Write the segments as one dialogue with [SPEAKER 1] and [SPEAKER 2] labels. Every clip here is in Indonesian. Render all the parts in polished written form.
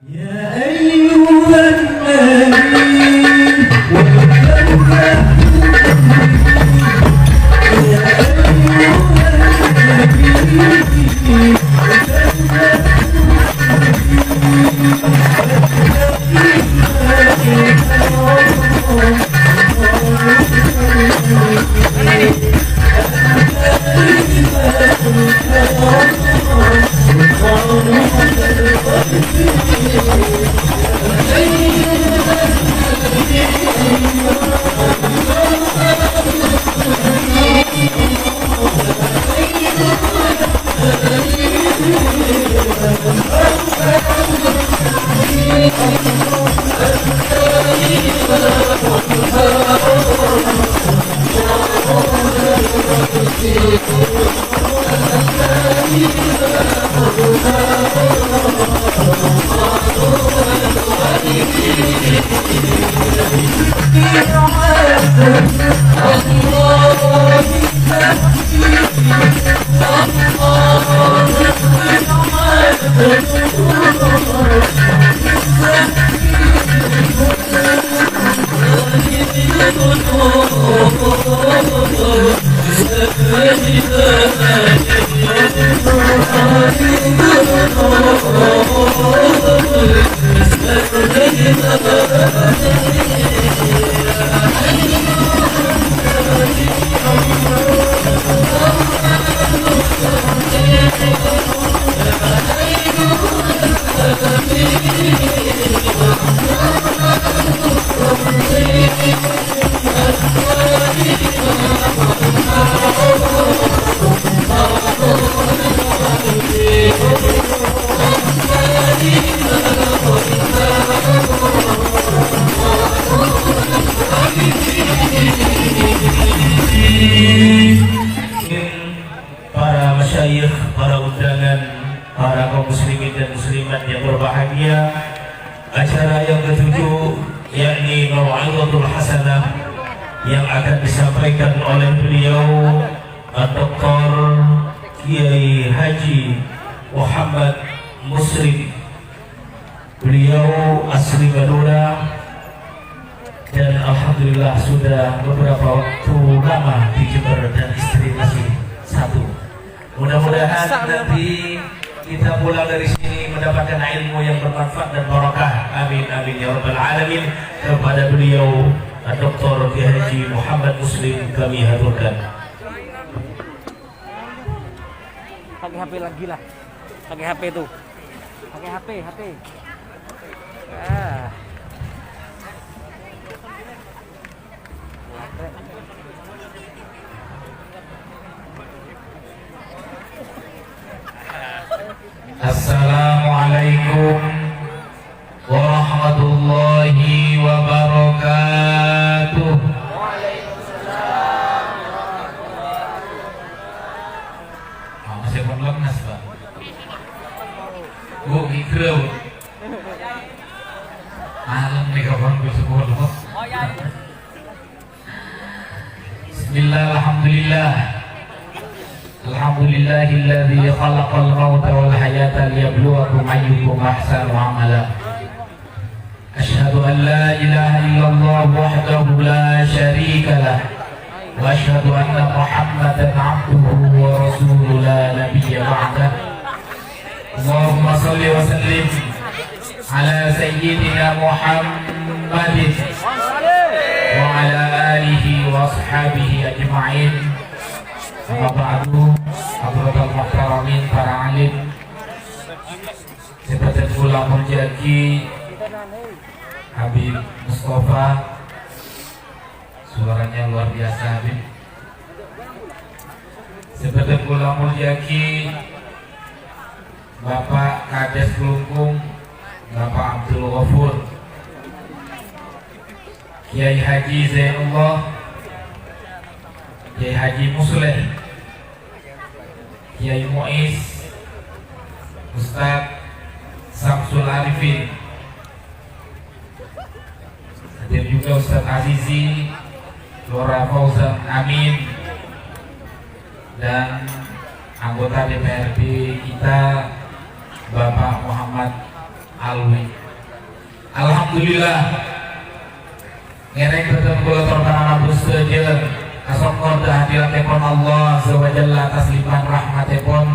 [SPEAKER 1] يا أيها النبي para masyayikh, para undangan, para kaum muslimin dan muslimat yang berbahagia, acara yang ketujuh yakni Mau'izatul Hasanah yang akan disampaikan oleh beliau Dr. Kiai Haji Muhammad Muslim. Beliau asli Madura dan alhamdulillah sudah beberapa waktu lama di Jember dan istri masih satu. Mudah-mudahan nanti kita pulang dari sini mendapatkan ilmu yang bermanfaat dan barakah. Amin amin ya rabbal alamin. Kepada beliau Dr. Kiai Haji Muhammad Muslim kami haturkan.
[SPEAKER 2] Pakai HP lagi lah. Pakai HP tuh. Pakai HP. Ah.
[SPEAKER 1] Assalamualaikum warahmatullahi wabarakatuh. Waalaikumsalam. Masih belum nas, Pak. Bu, ikram. Malam mikrofon ku sebut. Oh ya. Bismillah, alhamdulillah. Alhamdulillahilladzi khalaqal mauta wal hayata liyabluwakum ayyukum ahsanu amala. Asyhadu an la ilaha illallah wahdahu la syarika lah wa asyhadu anna Muhammadan abduhu wa rasuluhu la nabiyya ba'dah. Allahumma shalli wa sallim ala sayyidina Muhammadin wa ala alihi wa ashabihi ajma'in. Amma ba'du, hadratul muhtaramin, para alim, sebagai Ulama Murjaki, Habib Mustafa, suaranya luar biasa Habib. Sebagai Ulama Murjaki, Bapak Kades Kelungkung, Bapak Abdul Ghafur, Kiai Haji Zainullah, Kiai Haji Musleh, Kiai Muiz, Ustadz Samsul Arifin, hadir juga Ustadz Azizi, Lora Fauzan Amin, dan anggota DPRD kita Bapak Muhammad Alwi. Alhamdulillah ngereng betul kula torbanana bustejeun kasongkor hadiratipun Allah azza wa jalla atas limpahan rahmatipun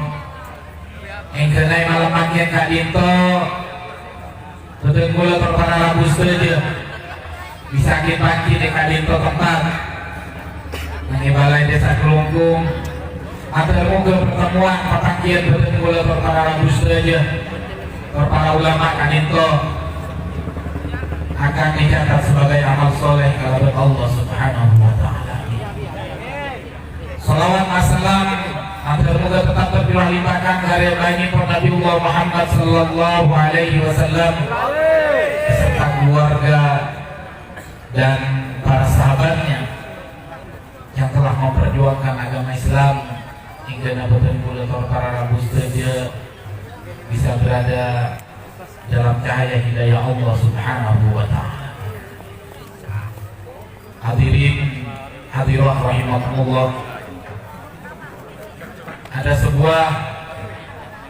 [SPEAKER 1] engkenai malam makin Kak Dinto betul kula torbanana bustejeun bisa pagi di Kak Dinto tempat nang balai desa Kelungkung atur muga pertemuan patangkian betul kula torbanana bustejeun para ulama Kak Dinto akan dicatat sebagai amal soleh kalaban Allah Subhanahu wa ta'ala. Salawat wassalam agar moga tetap tercurah limpahkan dari baginda Nabiullah Muhammad sallallahu alaihi wasallam beserta keluarga dan para sahabatnya yang telah memperjuangkan agama Islam hingga nabutan kulator para rabu saja bisa berada dalam cahaya hidayah Allah Subhanahu wa ta'ala. Hadirin hadirah rahimakumullah, ada sebuah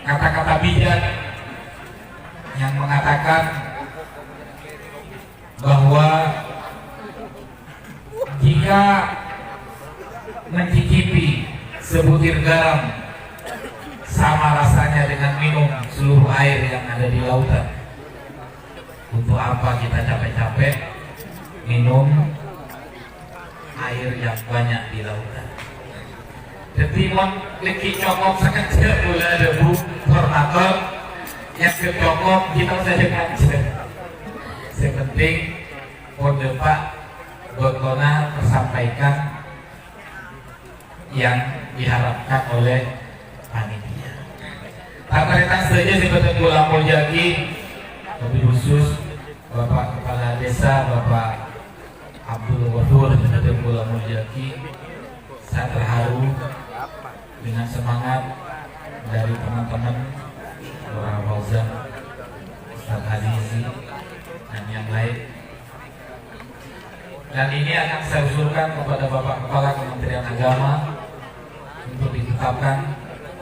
[SPEAKER 1] kata-kata bijak yang mengatakan bahwa jika mencicipi sebutir garam sama rasanya dengan minum seluruh air yang ada di lautan. Untuk apa kita capek-capek minum air yang banyak di lautan? Detimon leki cokok sekecil gula debu tornator yang kecokok kita saja kancet. Sepenting kode Pak Gotona tersampaikan yang diharapkan oleh panitia. Tarikkan saja si Betul Gula Muljaki, lebih khusus Bapak Kepala Desa Bapak Abdul Ghafur Betul Gula Muljaki. Saya terharu dengan semangat dari teman-teman Lurah Fauzan, Ustaz Azizi dan yang lain. Dan ini akan saya usulkan kepada Bapak Kepala Kementerian Agama untuk ditetapkan,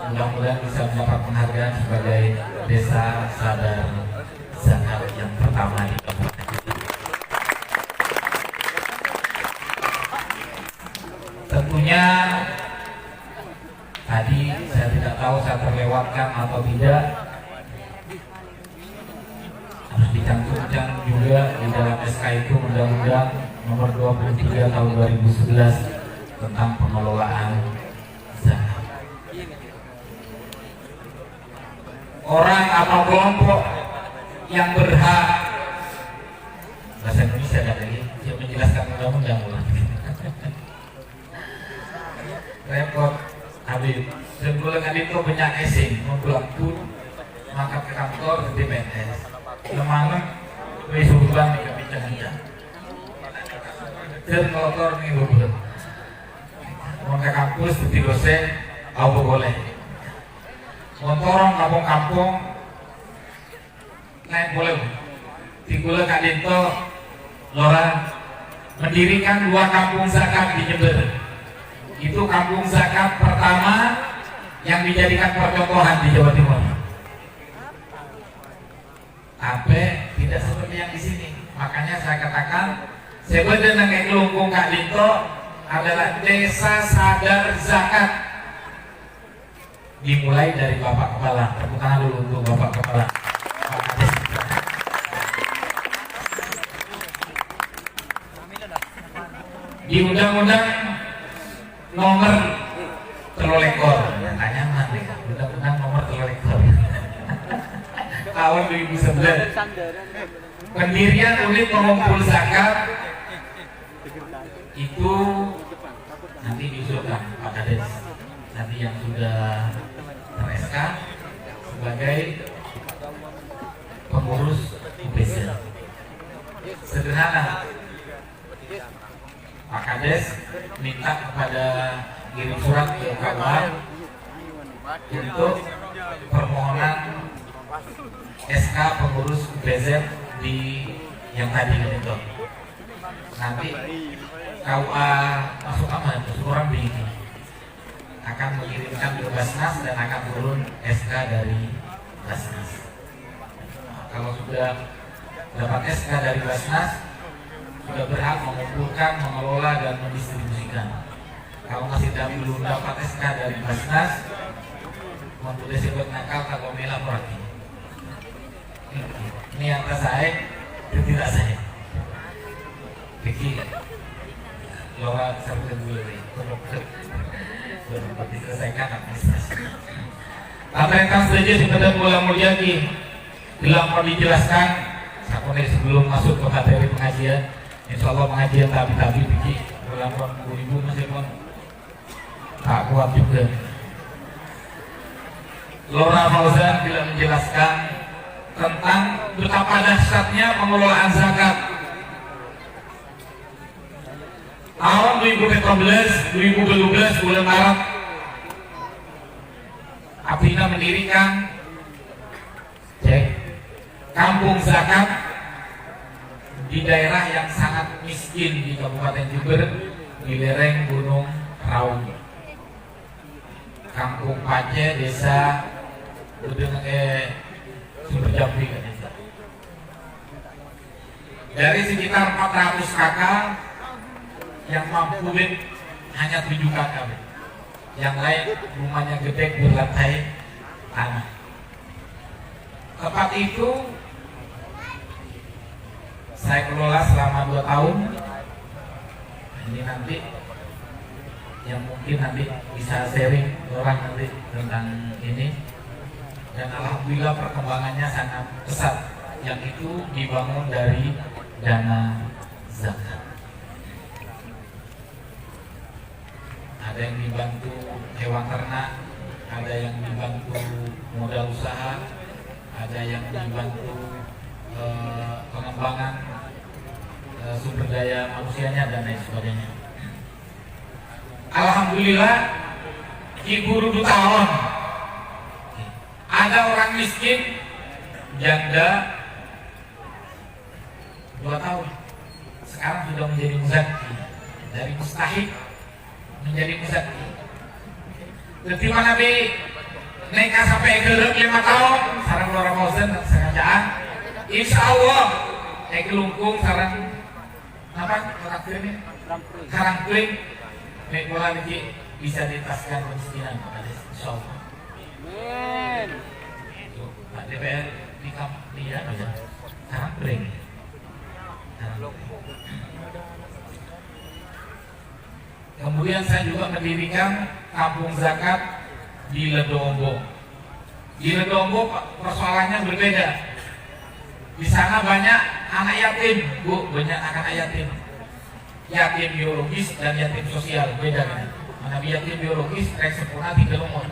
[SPEAKER 1] mudah-mudahan bisa mendapat penghargaan sebagai desa sadar zakat yang pertama di kabupaten kita. Tentunya tadi saya tidak tahu saya terlewatkan atau tidak, harus dicantumkan juga di dalam SK itu Undang-Undang Nomor 23 Tahun 2011 tentang pengelolaan zakat. Orang atau kelompok yang berhak, bahasa Indonesia ada lagi yang menjelaskan undang-undang repot Habib sebelum Habib itu banyak esing mempulang pun maka ke kantor di PNS lemanem wisuban di kebijakan dan kotor nih bubur mau ke kampus di dosen apa boleh montorong kampung-kampung naik boleh di Gula Kak Dinto Lora mendirikan 2 kampung zakat di Jember. Itu kampung zakat pertama yang dijadikan percontohan di Jawa Timur. Tapi tidak seperti yang di sini. Makanya saya katakan sebenarnya kayak Kelungkung Kak Dinto adalah desa sadar zakat. Dimulai dari Bapak Kepala. Tepuk tangan dulu untuk Bapak Kepala. Di Undang-Undang Nomor Telolekor, tanya mana? Undang-Undang Nomor Telolekor tahun 2011. Pendirian unit pengumpul zakat itu nanti diusulkan Pak Kades, nanti yang sudah ter-SK sebagai pengurus UPZ. Sederhana, Pak Kades minta kepada kirim surat ke KUA untuk permohonan SK pengurus UPZ di yang tadi itu. Nanti KUA masuk apa itu orang begini akan mengirimkan ke Basnas dan akan turun SK dari Basnas. kalau sudah dapat SK dari Basnas sudah berhak mengumpulkan, mengelola dan mendistribusikan. Kalau masih belum dapat SK dari Basnas, untuk disebut nakal kalau mela pergi. Ini yang saya, itu tidak saya. Jadi Lora sampai dulu dapat diselesaikan administrasi. Apa yang kan saja sebenarnya mulai mulyaki bila mau dijelaskan, saya sebelum masuk ke materi pengajian, insya Allah pengajian tapi bikin ulang 20.000 masih pun tak kuat juga. Lora Fauzan bila menjelaskan tentang betapa dahsyatnya pengelolaan zakat. Tahun 2012 bulan Maret, Apina mendirikan kampung zakat di daerah yang sangat miskin di Kabupaten Jember, di lereng Gunung Raung. Kampung Pace, desa Sumber Jambi. Dari sekitar 400 kakak yang mampu hanya 7 kakak. Yang lain rumahnya gede berlantai tanah. Tempat itu saya kelola selama 2 tahun. Ini nanti yang mungkin nanti bisa sharing orang nanti tentang ini. Dan alhamdulillah perkembangannya sangat pesat. Yang itu dibangun dari dana zakat. Ada yang dibantu hewan ternak, ada yang dibantu modal usaha, ada yang dibantu pengembangan sumber daya manusianya dan lain sebagainya. Alhamdulillah ibu rudu tahun ada orang miskin janda 2 tahun sekarang sudah menjadi muzaki, dari mustahik menjadi muzaki. Ketika Nabi nikah sampai ke 5 tahun sarang Lora Fauzan sengajaan insya Allah kelungkung sarang apa karakternya karang kling nek bola lagi bisa ditaskan kemiskinan insya Allah. Amin. Pak DPR di dia aja karang kling. Kemudian saya juga mendirikan kampung zakat di Ledombo. Di Ledombo persoalannya berbeda. Di sana banyak anak yatim, Bu, banyak anak yatim. Yatim biologis dan yatim sosial beda kan. Mana yatim biologis rek sempurna 3 umur.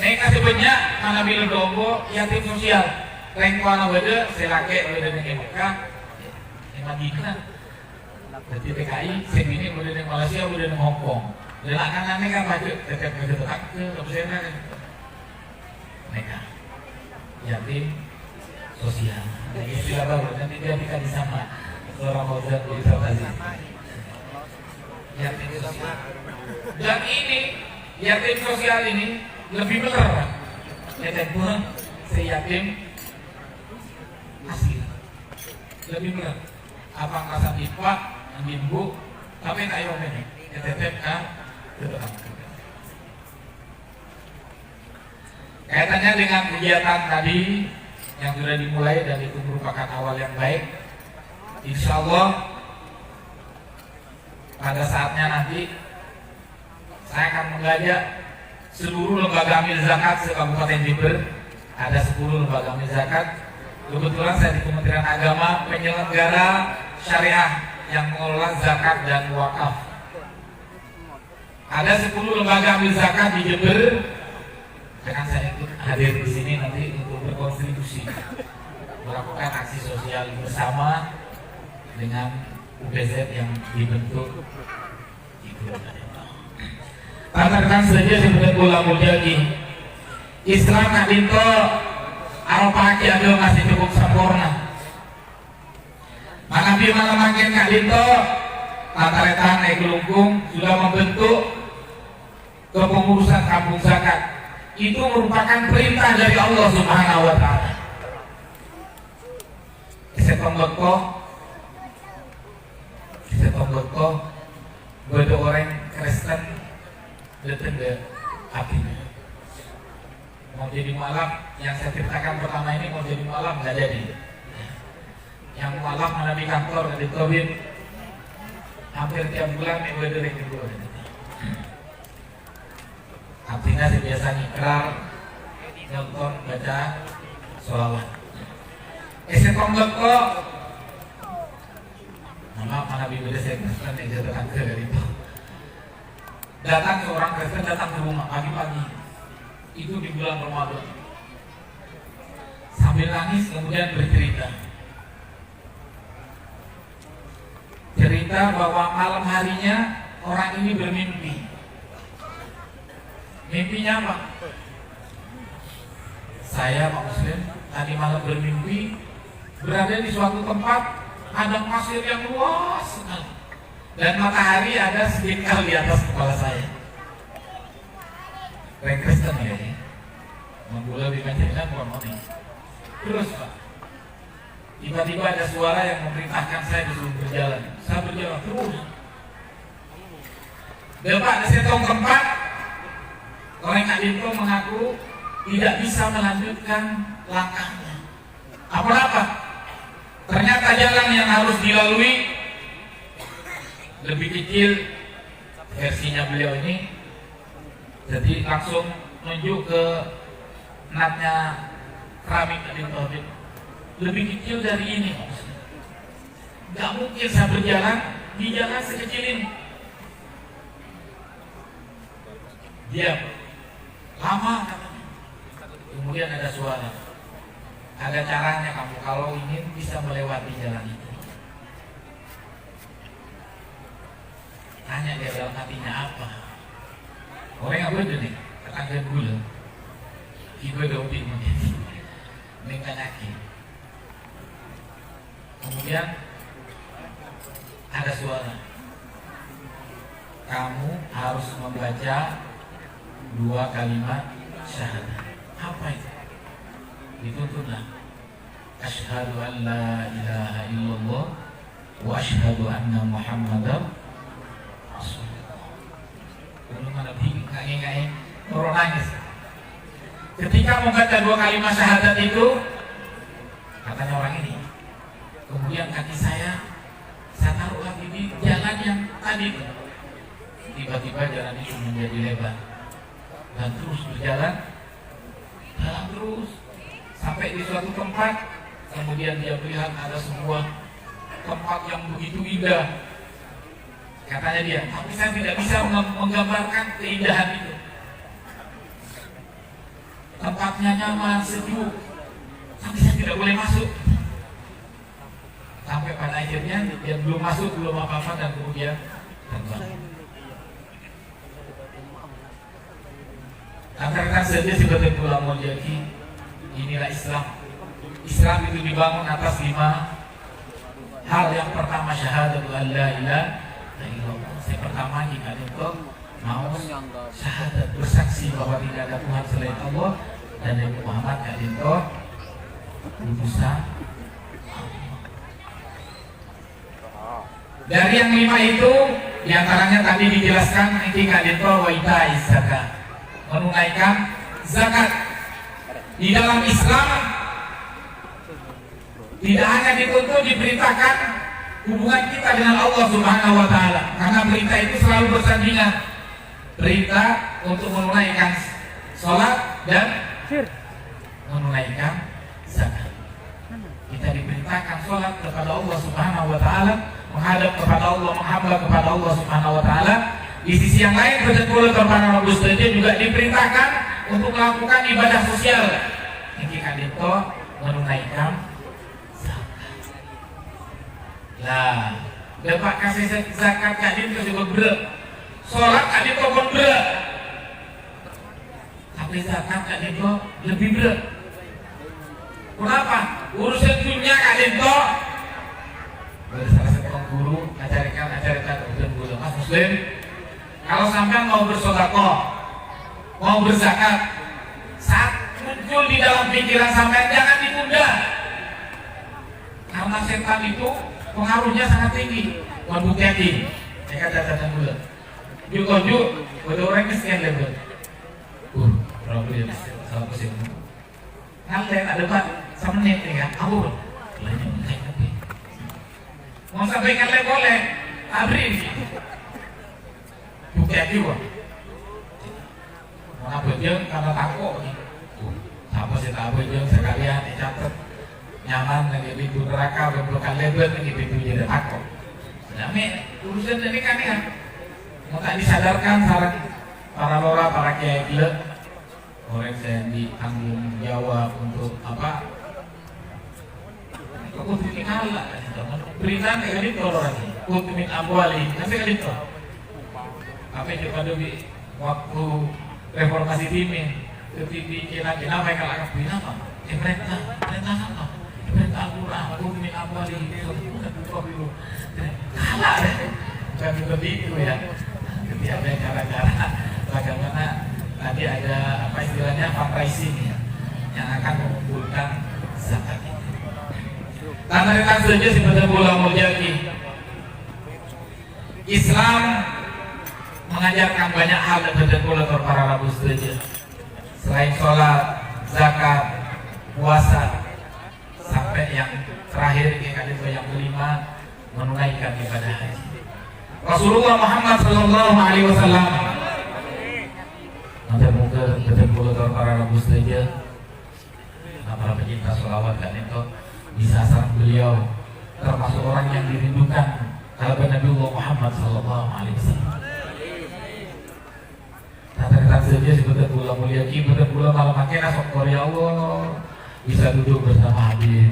[SPEAKER 1] Mereka sebenarnya mana bi Ledombo yatim sosial. Rek kuana wede selake wede ning MK. Emang gimana? Jadi TKI segini udah di Malaysia udah di Hong Kong. Dan akan kan maju tetap begitu ke keputusan mereka yatim sosial. Jadi istilah baru nanti dia dikali sama Lora Fauzan di Tadi. Yatim sosial. Dan ini yatim sosial ini lebih benar. Yatim pun si yatim asli lebih benar. Apa ngerasa tipe minggu tapi tak yo ini tetep kan kaitannya dengan kegiatan tadi yang sudah dimulai dan itu merupakan awal yang baik. Insya Allah pada saatnya nanti saya akan mengajak seluruh lembaga amil zakat se-Kabupaten Jember. Ada 10 lembaga amil zakat. Kebetulan saya di Kementerian Agama penyelenggara syariah yang mengelola zakat dan wakaf. Ada 10 lembaga amil zakat di Jember. Akan saya ikut hadir di sini nanti untuk berkontribusi melakukan aksi sosial bersama dengan UPZ yang dibentuk itu. Katakan saja sebenarnya bola mulyaki Islam nak dinto aropaki ada masih cukup sempurna. Manabi malam makin Kak Dinto Tataretan Ekelungkung sudah membentuk kepengurusan kampung zakat. Itu merupakan perintah dari Allah Subhanahu wa Ta'ala. setong beda orang Kristen datang ke hatinya. Mau jadi mualaf yang saya ceritakan pertama ini, mau jadi mualaf nggak jadi. Yang mualaf mana di kantor di Covid hampir tiap bulan nih beda yang kedua. Artinya saya biasa ngikrar nonton baca sholawat. Setong maaf mana bibir saya Kristen yang jatuhkan ke dari itu. Datang seorang Kristen datang ke rumah pagi-pagi itu di bulan Ramadan sambil nangis kemudian cerita bahwa malam harinya orang ini bermimpi. Mimpinya apa? Saya Pak Muslim tadi malam bermimpi berada di suatu tempat ada pasir yang luas sekali dan matahari ada sedikit di atas kepala saya. Orang Kristen ya, menggula di Manchester bukan. Terus Pak, tiba-tiba ada suara yang memerintahkan saya disuruh berjalan. Saya berjalan terus. Bapak ada setong tempat, orang Adinto mengaku tidak bisa melanjutkan langkahnya. Apa-apa? Ternyata jalan yang harus dilalui lebih kecil versinya beliau ini, jadi langsung nunjuk ke natnya keramik Adinto. Lebih kecil dari ini. Gak mungkin saya berjalan di jalan sekecil ini. Diam. Lama katanya. Kemudian ada suara. Ada caranya kamu kalau ingin bisa melewati jalan itu. Tanya dia dalam hatinya apa. Orang apa itu nih? Tetangga gula. Ibu dopi mungkin. Mereka yakin. Kemudian ada suara. Kamu harus membaca 2 kalimat syahadat. Apa itu? Dituntutlah. Asyhadu an la ilaha illallah wa asyhadu anna Muhammadar Rasulullah. Belum ada bingung, nggak orang nangis. Ketika membaca 2 kalimat syahadat itu, katanya orang ini, kemudian kaki saya taruh lagi di jalan yang tadi. Tiba-tiba jalan itu menjadi lebar dan terus berjalan, jalan terus sampai di suatu tempat. Kemudian dia melihat ada sebuah tempat yang begitu indah. Katanya dia, tapi saya tidak bisa menggambarkan keindahan itu. Tempatnya nyaman, sejuk, tapi saya tidak boleh masuk. Sampai pada akhirnya dia belum masuk, belum apa-apa, dan kemudian terbang. Rekan-rekan saja sebagai ulama jadi, inilah Islam. Islam itu dibangun atas 5 hal. Yang pertama syahadat la ilaha illallah. Yang pertama kita itu mau syahadat, bersaksi bahwa tidak ada Tuhan selain Allah dan Nabi Muhammad itu utusan. Dari yang 5 itu, diantaranya tadi dijelaskan nanti kadito wa itaiz zakat, menunaikan zakat. Di dalam Islam tidak hanya dituntut, diperintahkan hubungan kita dengan Allah Subhanahu wa Ta'ala, karena perintah itu selalu bersandingan. Perintah untuk menunaikan sholat dan menunaikan zakat. Kita diperintahkan sholat kepada Allah Subhanahu wa Ta'ala, menghadap kepada Allah, menghamba kepada Allah Subhanahu wa Ta'ala. Di sisi yang lain, betul kepada Rabbus Dajjal juga diperintahkan untuk melakukan ibadah sosial. Ini kadito menunaikan zakat. Lah, dapat kasih zakat kadito juga berat. Sholat kadito pun berat. Tapi zakat kadito lebih berat. Kenapa? Urusan dunia kadito. Ada salah satu guru ajarkan guru Mas Muslim, kalau sampai mau bersedekah, mau berzakat, saat muncul di dalam pikiran sampai jangan ditunda, karena karena setan itu pengaruhnya sangat tinggi. Wan bukti saya kata dulu. Juk ada orang miskin lebar. Berapa dia miskin? Salah pusing. Nganten ada pak, semenit nih kan? Aku mau sampaikan le boleh, abri. Bukti juga. Mau apa dia karena takut. Apa sih tak apa dia sekalian dicatat nyaman lagi pintu neraka berpelukan lebar lagi pintu jadi takut. Dami urusan ini kan ya. Mau tak disadarkan saran para lora, para kiai gila. Orang saya ditanggung jawab untuk apa? Aku tidak kalah. Beritaan kayak gitu orang ini. Kutumin amwali, nanti kayak gitu. Apa yang pada waktu reformasi timin, ketika kira-kira mereka akan bina apa? Perintah apa? Perintah Al-Quran, kutumin amwali, kalah deh. Bukan seperti itu ya. Jadi ada cara-cara bagaimana tadi ada apa istilahnya fundraising ya, yang akan mengumpulkan zakat itu. Tanpa saja seperti bola mujaki. Islam mengajarkan banyak hal dan betul para rabu saja. Selain sholat, zakat, puasa, sampai yang terakhir yang kelima menunaikan ibadah haji. Rasulullah Muhammad Sallallahu Alaihi Wasallam nanti mungkin betul para rabu saja. Para pecinta sholawat kan itu bisa sarang beliau termasuk orang yang dirindukan kalau Nabi Muhammad Sallallahu Alaihi Wasallam. Kata-kata saja seperti pula mulia betul pula kalau makin asok Korea Allah bisa duduk bersama Habib,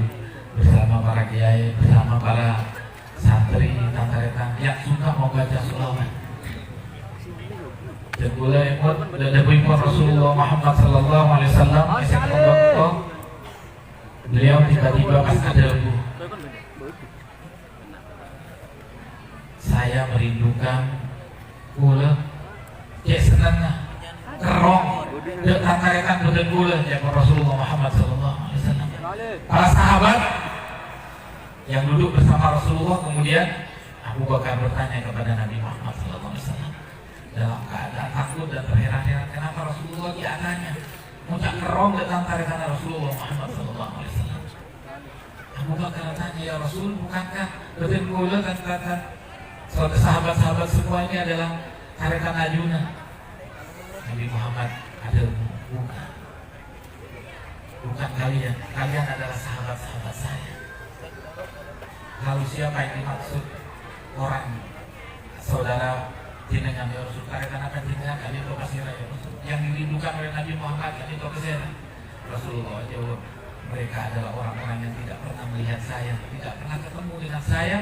[SPEAKER 1] bersama para kiai, bersama para santri, tantretan yang suka mau baca sholawat. Dan pula ikut dan impor Rasulullah Muhammad Sallallahu Alaihi Wasallam. Beliau tiba-tiba pas ada bu, saya merindukan pula cek senangnya kerong dan tangkarekan betul pula ya Rasulullah Muhammad Sallallahu Alaihi Wasallam. Para sahabat yang duduk bersama Rasulullah kemudian Abu Bakar bertanya kepada Nabi Muhammad Sallallahu Alaihi Wasallam dalam keadaan takut dan terheran-heran kenapa Rasulullah diananya muncak kerong dan tangkarekan Rasulullah Muhammad Sallallahu Alaihi Wasallam. Abu Bakar tanya ya Rasul bukankah betul pula kata sahabat-sahabat semua ini adalah tarekan ajuna. Nabi Muhammad ada bukan kalian adalah sahabat-sahabat saya. Lalu siapa yang dimaksud orang saudara jenengan ya Rasul tarekan apa jenengan kali itu pasti ya Rasul yang dirindukan oleh Nabi Muhammad kan itu kesana. Rasulullah jawab mereka adalah orang-orang yang tidak pernah melihat saya, tidak pernah ketemu dengan saya,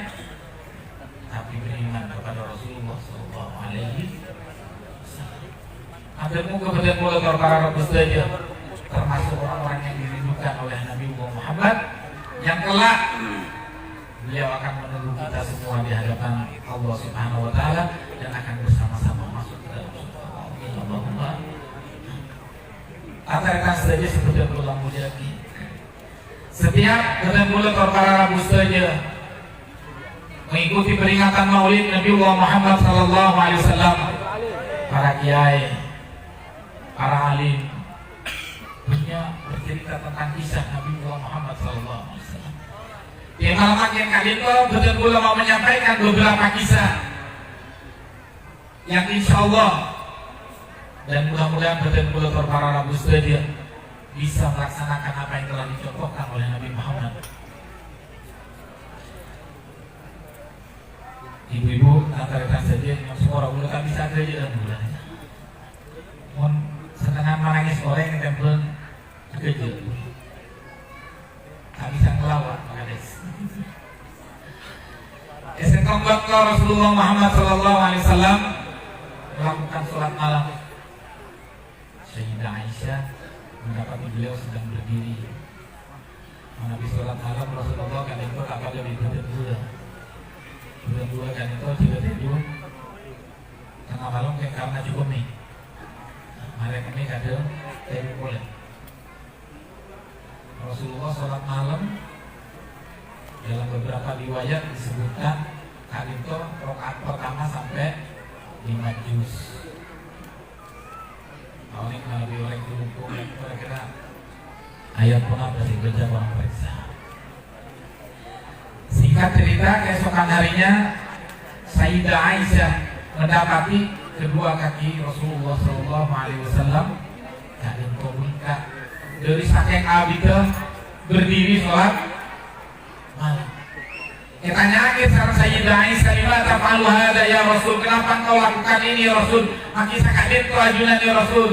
[SPEAKER 1] tapi beriman kepada Rasulullah Sallallahu Alaihi Wasallam. Hadirmu kepada mulai para rabu saja, termasuk orang-orang yang dirindukan oleh Nabi Muhammad, yang kelak beliau akan menunggu kita semua di hadapan Allah Subhanahu Wa Taala dan akan bersama-sama masuk ke dalam surga. Allahumma. Antara saja seperti berulang lagi. Setiap ketemu para rabu saja mengikuti peringatan Maulid Nabi Muhammad Sallallahu Alaihi Wasallam, para kiai, para alim punya bercerita tentang kisah Nabi Muhammad Sallallahu Alaihi Wasallam. Di malam yang kali itu betul mau menyampaikan beberapa kisah yang insya Allah dan mudah-mudahan betul para rabu saja bisa melaksanakan apa yang telah dicontohkan oleh Nabi Muhammad. Ibu-ibu antara saja yang semua orang muda bisa saja dan bulan. Mohon setengah menangis orang yang tempel kerja. Tak bisa ngelawan, guys. Esengkong waktu Rasulullah Muhammad Sallallahu Alaihi Wasallam melakukan sholat malam. Sayyidah Aisyah mendapati beliau sedang berdiri. Nabi sholat malam Rasulullah kan itu tak pada berdua kan itu tidak tidur tengah malam karena cukup nih. Malam ini kadang tidur boleh. Rasulullah sholat malam Dalam beberapa riwayat disebutkan Kalinto rakaat pertama sampai 5 juz. Kalau ini lebih oleh hukum kira-kira ayat pun apa sih baca orang periksa. Singkat cerita, keesokan harinya Sayyidah Aisyah mendapati kedua kaki Rasulullah SAW Kalinto bengkak dari saking abidnya berdiri sholat malam. Tanya lagi sekarang Sayyidah Aisyah, lima taf'alu hada ya Rasul, kenapa engkau lakukan ini ya Rasul? Maki sakadit tu ajunan ya Rasul.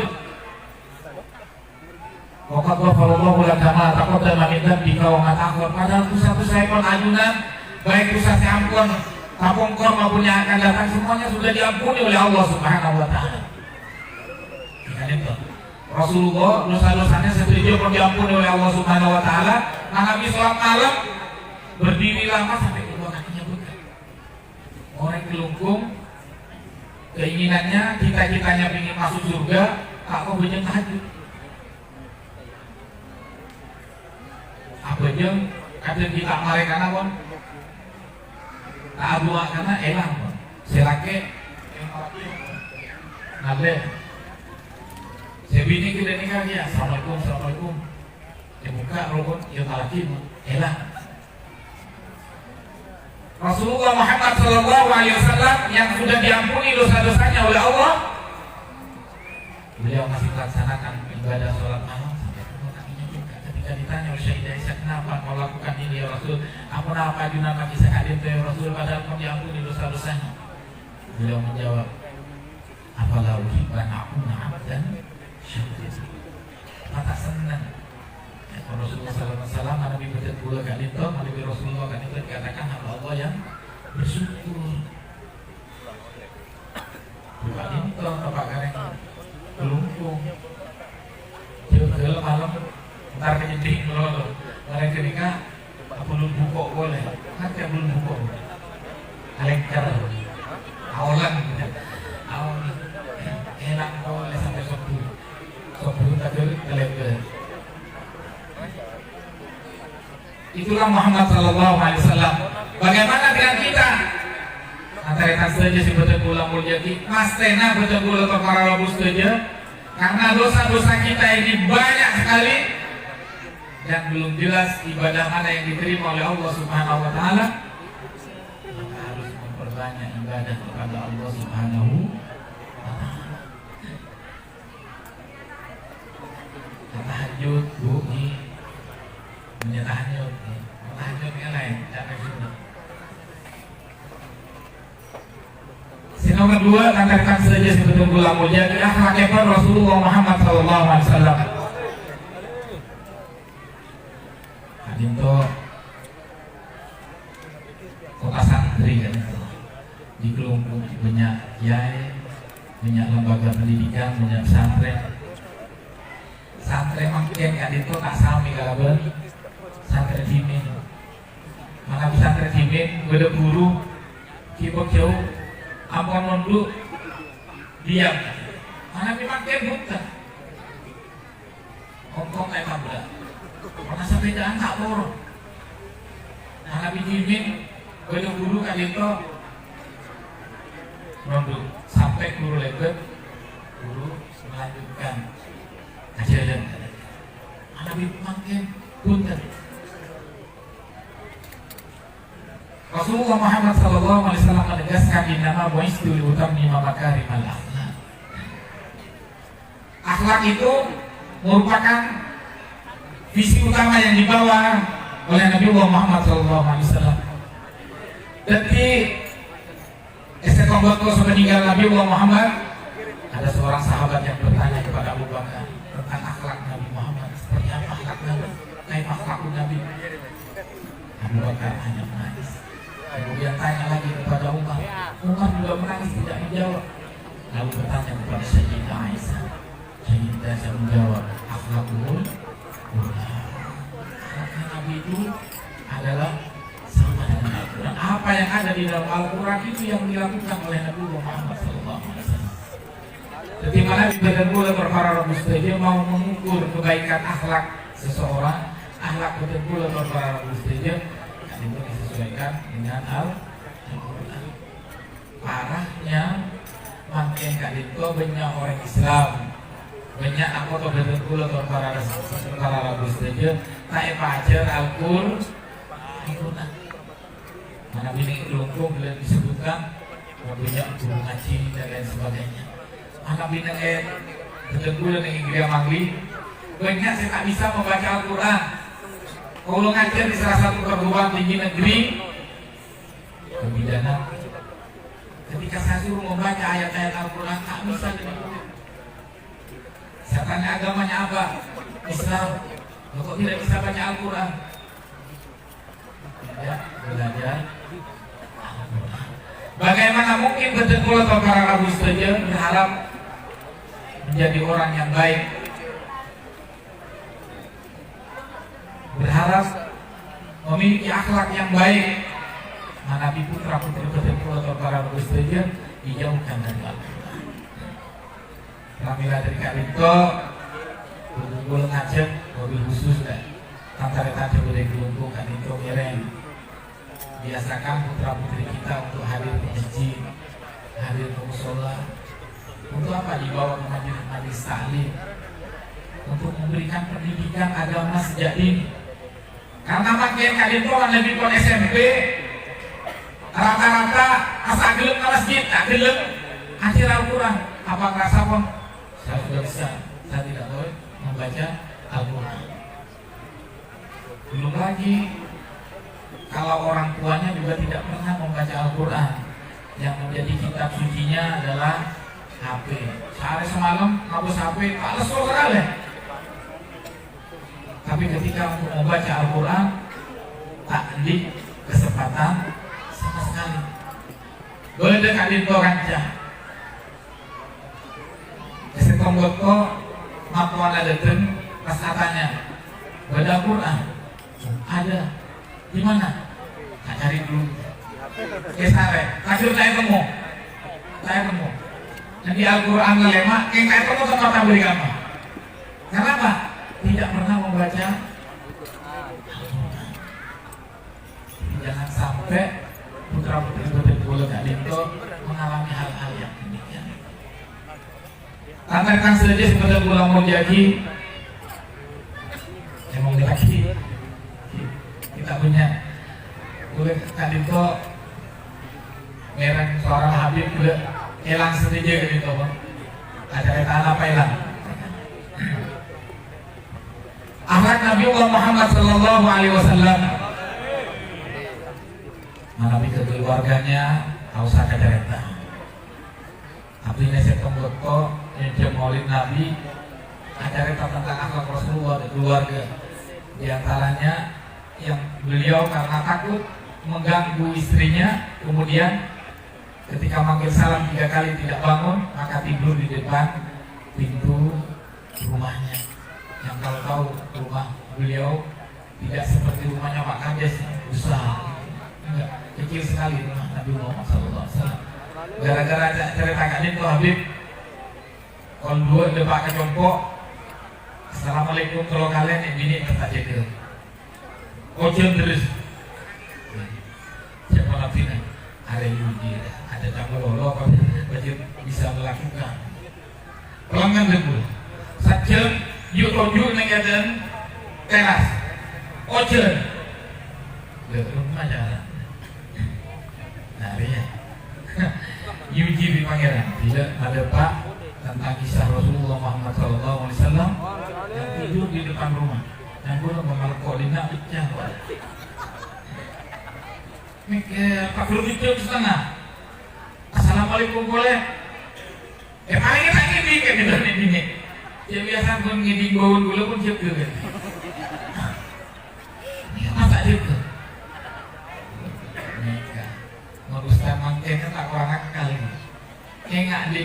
[SPEAKER 1] Waqad ghafarallahu laka ma taqaddama min dzambika wa ma ta'akhkhar. Padahal dosa-dosa ekor ajunan, baik dosa seampun tapungkor maupun yang akan datang, semuanya sudah diampuni oleh Allah Subhanahu wa taala. Rasulullah dosa-dosanya setuju pun diampuni oleh Allah Subhanahu wa taala. Nabi sholat malam berdiri lama sampai kedua kakinya bengkak. Orang kelungkung, keinginannya, cita-citanya ingin masuk surga, tak kau bejeng tahajud. Apa jeng, kadang kita mereka namun tak abuak karena elang pun. Selake, nabe, sebini kita nikah dia, assalamualaikum, ya buka rokok, ya talaki, elang. Rasulullah Muhammad SAW yang sudah diampuni dosa-dosanya oleh Allah, beliau masih melaksanakan ibadah sholat malam sampai kedua kakinya buka. Ketika ditanya oleh Sayyidah Aisyah, kenapa kau lakukan ini ya Rasul? Apa junah kaki sakadin ya Rasul, padahal kau diampuni dosa-dosanya? Beliau menjawab, apalau hibban aku na'abdan syukur. Mata senang. Rasulullah SAW Nabi betul pula kan itu, Nabi Rasulullah kan itu dikatakan hamba Allah yang bersyukur. Bukan itu bapak kareng kelungkung. Jauh malam ntar kejeding dulu. Mereka nikah belum bukok boleh. Kan kayak belum bukok. Alengkar, awalan, awalan enak boleh sampai sobu tak kelengkar. Itulah Muhammad Sallallahu Alaihi Wasallam. Bagaimana dengan kita? Antara saja si betul pulang mulia kita, mas tena betul pulang para labus saja. Karena dosa-dosa kita ini banyak sekali dan belum jelas ibadah mana yang diterima oleh Allah Subhanahu Wa Taala. Maka harus memperbanyak ibadah kepada Allah Subhanahu Wa Taala. Tahajud, bunyi, menyerahnya yang lain jangan sunnah. Nomor 2, katakan saja sebetulnya gula mulia akhlak hebat Rasulullah Muhammad SAW. Hadinto kota santri kan itu di Kelungkung banyak kiai, banyak lembaga pendidikan, banyak pesantren. Santri makin kan itu tak sami kalau santri dimin. Maka pesantren dimin beda guru kibok jauh ampun mundu diam. Mana memang dia buta. Kongkong kayak kabda. Mana sepedaan tak borong. Mana dimin beda guru kali itu mundu sampai guru lebat guru melanjutkan ajaran. Mana memang dia buta. Rasulullah Muhammad SAW menegaskan innama bu'istu liutammima makarimal akhlak. Akhlak itu merupakan visi utama yang dibawa oleh Nabi Muhammad SAW. Jadi setelah sepeninggal Nabi Muhammad, ada seorang sahabat yang bertanya kepada Abu Bakar tentang akhlak Nabi Muhammad. Seperti apa akhlak Nabi? Kayak akhlak Nabi? Abu Bakar hanya menangis. Kemudian tanya lagi kepada Umar. Umar juga menangis tidak menjawab. Lalu bertanya kepada Sayyidah Aisyah. Sayyidah Aisyah menjawab, akhlakul Quran. Akhlaknya Nabi itu adalah sama dengan Al-Quran. Apa yang ada di dalam Al-Quran itu yang dilakukan oleh Nabi Muhammad SAW. Ketika Nabi betul-betul berpara mustajab mau mengukur kebaikan akhlak seseorang, akhlak betul-betul berpara mustajab. itu disesuaikan dengan Al-Quran. Parahnya makin kali itu banyak orang Islam, banyak aku tuh dari kulo tuh para rabu saja tak pacar Al-Quran. Mana bini kelungkup bila disebutkan banyak guru ngaji dan lain sebagainya. Mana bini betul-betul dengan Inggris Mangli banyak saya tak bisa membaca Al-Quran. Kalau ngajar di salah satu perguruan tinggi negeri pembidana, ketika saya suruh membaca ayat-ayat Al-Quran tak bisa dengan mudah. Saya tanya agamanya apa? Islam. Kok tidak bisa baca Al-Quran? Tidak belajar Al-Quran. Bagaimana mungkin betul atau para rabu saja berharap menjadi orang yang baik, berharap memiliki akhlak yang baik, Nabi putra putri betul atau para rabu saja dijauhkan dari Al-Quran. Pramila dari Kalito betul ngajak mobil khusus dan tanpa boleh gelunggung kan itu mireng. Biasakan putra putri kita untuk hadir ke masjid, hadir ke musola. Untuk apa? Dibawa ke majelis taklim, untuk memberikan pendidikan agama sejak dini. Karena makin kali itu orang lebih pun SMP, rata-rata asa gelem ke masjid, tak gelem hadir Al-Quran. Apa ngerasa pun? Saya sudah bisa, saya tidak boleh membaca Al-Quran. Belum lagi kalau orang tuanya juga tidak pernah membaca Al-Quran, yang menjadi kitab sucinya adalah HP. Sehari semalam ngapus HP, tak lesu sekali. Tapi ketika untuk membaca Al-Quran, tak di kesempatan sama sekali. Boleh kadin to rancang. Kesetonggot ko makuan adatun pas katanya baca Al-Quran ada di mana? Tak cari dulu. Kesare, akhir saya temu. Dan di Al-Quran lema, yang saya temu sama tak beri apa? Kenapa? Tidak pernah membaca. Jangan sampai putra putri betul-betul itu mengalami hal-hal yang demikian. Tantangan saja sebenarnya pulang mau jadi. Emang lagi kita punya boleh kali itu merek seorang Habib boleh hilang saja gitu bang. Ada kata apa hilang? Akhlak Nabi Muhammad Sallallahu Alaihi Wasallam. Nabi ke keluarganya harus ada cerita. Artinya saya tembok yang maulid Nabi ada cerita tentang akhlak Rasulullah dan keluarga. Di antaranya yang beliau karena takut mengganggu istrinya, kemudian ketika manggil salam 3 kali tidak bangun, maka tidur di depan pintu rumahnya. Yang kalau tahu rumah beliau tidak seperti rumahnya Pak Kades, besar, enggak, kecil sekali rumah Nabi Muhammad SAW. Gara-gara cerita kadin tuh Habib, kalau dua udah pakai jongkok, assalamualaikum kalau kalian yang bini tetap jadi. Ojen terus. Siapa lapina? Ada Yudi, ada campur lolo, baju bisa melakukan. Pelanggan dulu. Sajam, yuk toju nengadan teras. Ojen. Rumah jalan. Nah, ya. Yudi di pangeran. Tidak ada Pak tentang kisah Rasulullah Muhammad SAW yang tidur di depan rumah. Yang gue memalak koordinat pecah. Pak Guru itu setengah. Assalamualaikum boleh. Paling kita ngidi kan di dalam ini. Ya biasa pun ngidi bawun gula pun siap juga. Masa gitu? Mereka nguruskan mangkenya tak kurang akal ini. Nggak di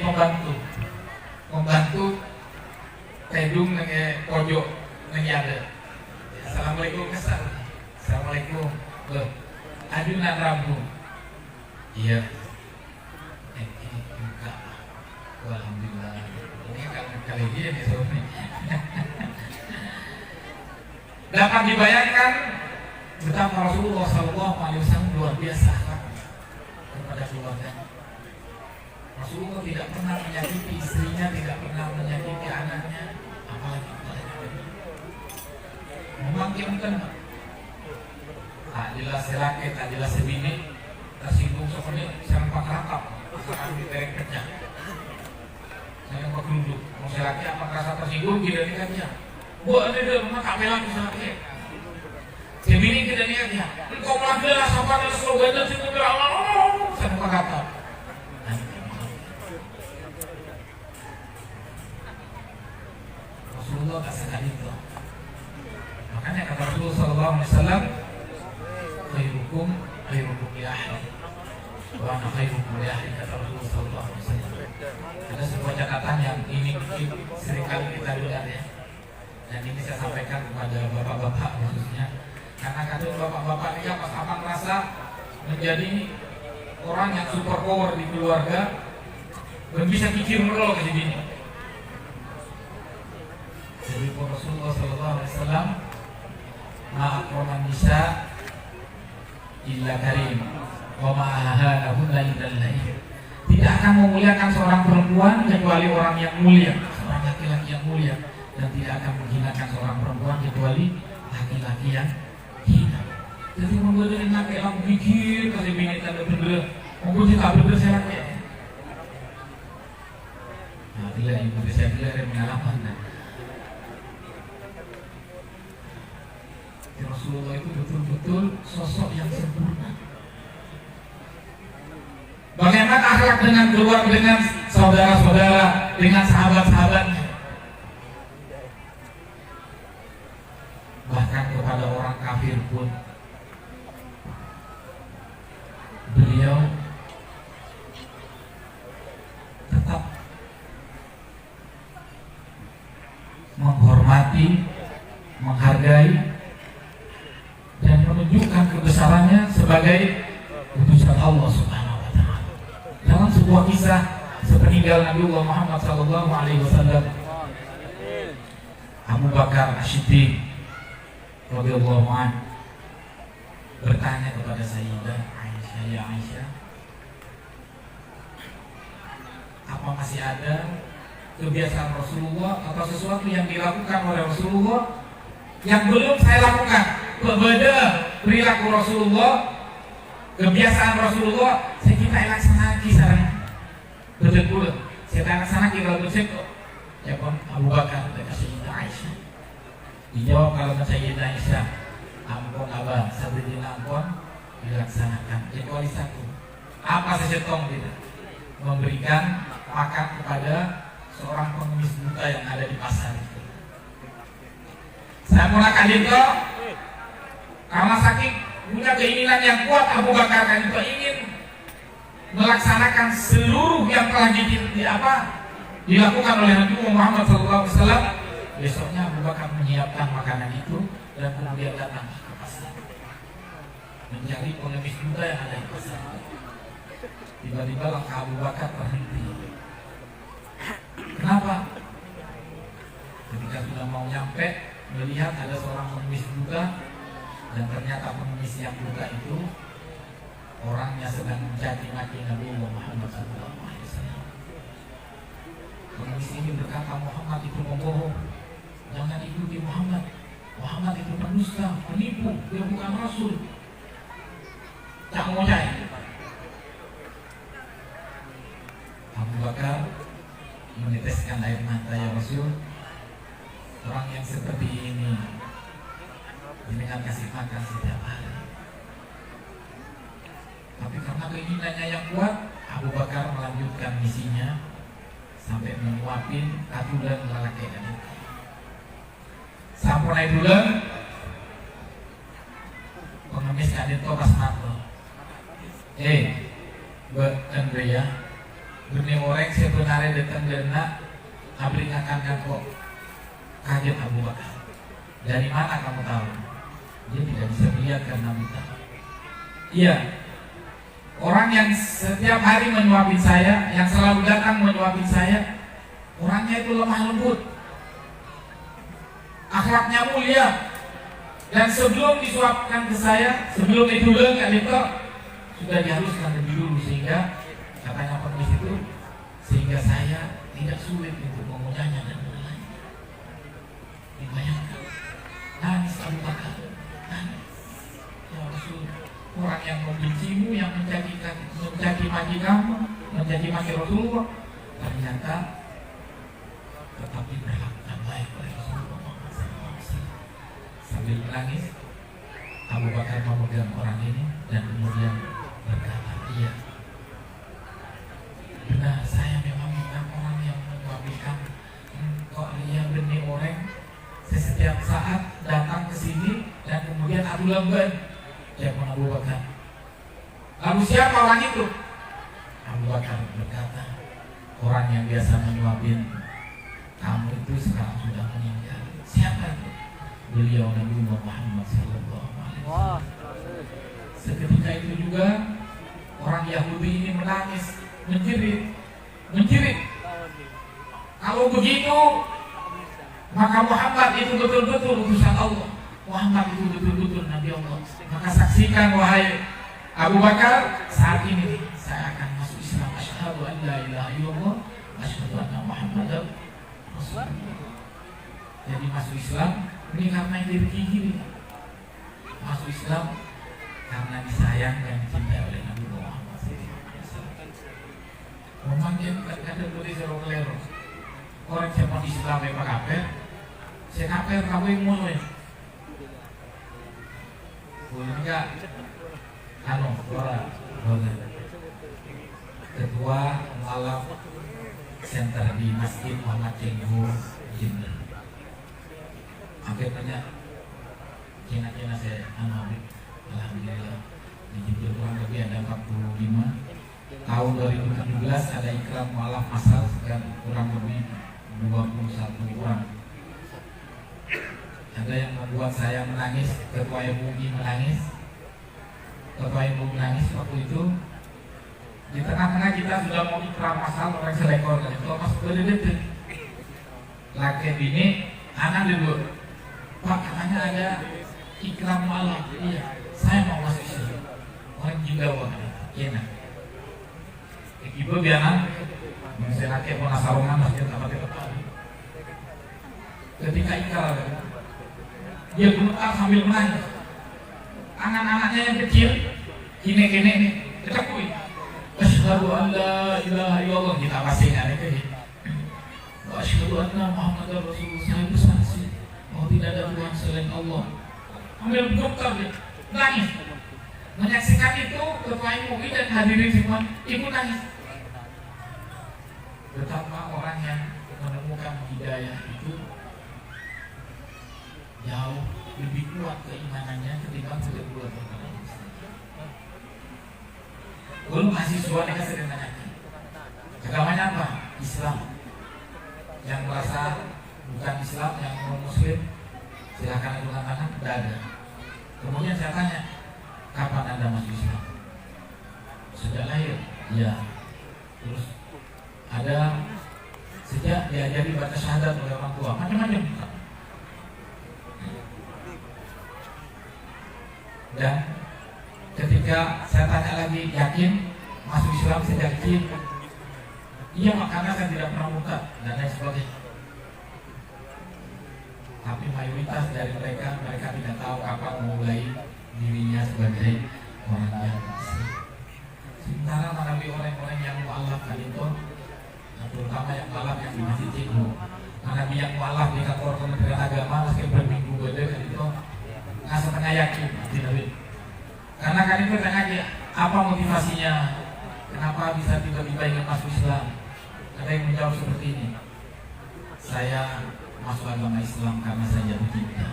[SPEAKER 1] membantu tedung dengan pojok dengan ada. Assalamualaikum kesal. Assalamualaikum. Loh, adunan Rabu. Iya. Enggak. Alhamdulillah. Ini kan kali dia nih soalnya. Dapat dibayangkan betapa Rasulullah SAW luar biasa kepada keluarga. Rasulullah tidak pernah menyakiti istrinya, tidak pernah menyakiti anaknya, apalagi kepada Nabi. Memangkimkan tak jelas selaki, tak jelas sebini, tersinggung sepenuhnya, saya nampak rangkap, asalkan ditereng kerja. Saya nampak duduk, mau selaki apa rasa tersinggung, tidak nikahnya. Buat ada memang tak bela ke selaki. Sebini tidak nikahnya. Engkau melanggar sahabat dan slogan dan singgung berawal, saya nampak rangkap. Rasulullah tak sadar itu. Makanya kata Rasulullah SAW, khairukum li ahli wa ana khairukum li ahli, kata Rasulullah SAW. Ada sebuah catatan yang ini mungkin seringkali kita dengar ya, dan ini saya sampaikan kepada bapak-bapak khususnya, karena kadang bapak-bapak ini pas abang merasa menjadi orang yang super power di keluarga dan bisa kikir merol ke sini. Jadi Rasulullah SAW, ma'akroman nisa illa karim wa ma'ahanahunna illa lain. Tidak akan memuliakan seorang perempuan kecuali orang yang mulia, seorang laki-laki yang mulia, dan tidak akan menghinakan seorang perempuan kecuali laki-laki yang hina. Jadi memberi nak elang pikir kasih bini tanda bener, mungkin tidak bener saya laki. Nah, bila ibu saya bila ada pengalaman. Rasulullah itu betul-betul sosok yang sempurna. Bagaimana akhlak dengan keluarga, dengan saudara-saudara, dengan sahabat-sahabatnya, bahkan kepada orang kafir pun beliau tetap menghormati, menghargai, dan menunjukkan kebesarannya sebagai utusan Allah Subhanahu wa Ta'ala. Dalam sebuah kisah sepeninggal Nabiullah Muhammad SAW, Abu Bakar As-Siddiq radhiyallahu anhu bertanya kepada Sayyidah Aisyah, ya Aisyah, apa masih ada kebiasaan Rasulullah atau sesuatu yang dilakukan oleh Rasulullah yang belum saya lakukan? Berbeda perilaku Rasulullah, kebiasaan Rasulullah, saya kita laksanakan sekarang. Betul-betul saya laksanakan kalau bersih kok. Ya Pak Abu Bakar dan Sayyidah Aisyah. Dijawab kalau Sayyidah Aisyah, ampun abah, sabdin ampun, dilaksanakan. Kecuali satu, apa sesetong tidak memberikan makan kepada seorang pengemis buta yang ada di pasar itu. Saya mulakan itu karena saking punya keinginan yang kuat, Abu Bakar kan itu ingin melaksanakan seluruh yang telah dilakukan oleh Nabi Muhammad SAW. Besoknya Abu Bakar menyiapkan makanan itu dan kemudian datang ke pasar mencari pengemis buta yang ada di pasar. Tiba-tiba langkah Abu Bakar berhenti. Kenapa? Ketika sudah mau nyampe, melihat ada seorang pengemis buta, dan ternyata pengemis yang buta itu orangnya sedang mencaci maki Nabi Muhammad SAW. Pengemis ini berkata, Muhammad itu membohong, jangan ikuti Muhammad. Muhammad itu pendusta, penipu, dia bukan Rasul. Tak mau jahit. Abu Bakar meneteskan air mata, ya Rasul, orang yang seperti ini dengan kasih makan setiap hari. Tapi karena keinginannya yang kuat, Abu Bakar melanjutkan misinya sampai menyuapin katulan lelaki itu. Sampun bulan pengemis kadin to pas mato. Bener ya. Dunia orang sebenarnya datang dena abringakan kan kok. Kaget Abu Bakar. Dari mana kamu tahu? Dia tidak bisa melihat karena buta. Iya. Orang yang setiap hari menyuapin saya, yang selalu datang menyuapin saya, orangnya itu lemah lembut, akhlaknya mulia, Dan sebelum disuapkan ke saya, sebelum itu itu sudah dihaluskan lebih dulu, sehingga katanya permis itu, sehingga saya tidak sulit untuk mengunyahnya dan menelan. Dibayangkan, nangis Abu Bakar, nangis. Ya Rasul, orang yang membencimu, yang mencaci maki kamu, mencaci maki Rasulullah, ternyata tetap diperlakukan baik oleh Rasulullah SAW. Sambil menangis, Abu Bakar memegang orang ini dan kemudian berkata, iya, benar, saya memang bukan orang yang menyuapikan. Kok dia benih orang, saya setiap saat datang ke sini dan kemudian adu lemban. Jawab Abu Bakar, lalu siapa orang itu? Abu Bakar berkata, orang yang biasa menyuapin kamu itu sekarang sudah meninggal. Siapa itu? Beliau Nabi Muhammad SAW. Seketika itu juga orang Yahudi ini menangis, menjerit. Kalau begitu, maka Muhammad itu betul-betul utusan Allah. Muhammad itu betul-betul Nabi Allah. Maka saksikan wahai Abu Bakar, saat ini saya akan masuk Islam. Asyhadu an la ilaha illallah wa asyhadu anna Muhammadar Rasulullah. Jadi masuk Islam ini karena yang diri. Masuk Islam karena disayang dan dicintai oleh Nabi Muhammad SAW. Memanggil kadang boleh seorang kelero. Orang siapa di Islam yang kafir, saya kafir kamu yang mulai. Boleh enggak? Boleh. Ketua Mualaf Center di Masjid Muhammad Cengho Jember. Akhirnya Cina saya alhamdulillah di Jember kurang lebih ada 45. Tahun 2017 ada ikram mualaf masal sekitar kurang lebih 21 orang. Ada yang membuat saya menangis, ketua MUI menangis. Ketua MUI menangis waktu itu. Di tengah-tengah kita sudah mau ikram masal, orang selekor dan itu masuk berdiri. Laki bini, anak dulu. Pak, katanya ada ikram mualaf. Iya, saya mau masuk sini. Orang juga waktu itu. Iya. Ibu biaran, saya laki mau nasarongan masjid apa tepat. Ketika ikrar, dia gemetar sambil menangis. Anak-anaknya yang kecil, kine-kine ini, ketekui. Asyhadu an la ilaha illallah, kita pasti nggak itu. Asyhadu anna Muhammadar Rasulullah, saya bersaksi bahwa tidak ada Tuhan selain Allah. Ambil gemetar dia, nangis. Menyaksikan itu, ketua MUI dan hadirin semua ikut nangis. Betapa orang yang menemukan hidayah itu jauh lebih kuat keimanannya ketimbang kedua perkara ini. Belum mahasiswa mereka sering nanya, agamanya apa? Islam. Yang merasa bukan Islam, yang non Muslim, silakan angkat tangan. Tidak ada. Kemudian saya tanya, kapan Anda masuk Islam? Sejak lahir? Ya. Terus ada sejak diajari baca syahadat oleh orang tua, macam-macam. Dan ketika saya tanya lagi, yakin masuk Islam sejak kecil? Iya, makanya saya tidak pernah murtad dan lain sebagainya. Tapi mayoritas dari mereka tidak tahu kapan memulai dirinya sebagai orang yang Islam. Sementara menawi orang-orang yang mualaf kali itu, terutama yang mualaf yang di Masjid Cengho, menawi yang mualaf di kantor Kementerian Agama meski berminggu beda kali itu, nggak setengah yakin tidak. Karena kali itu tanya aja, apa motivasinya? Kenapa bisa tiba-tiba ingin masuk Islam? Ada yang menjawab seperti ini, saya masuk agama Islam karena saya jatuh cinta.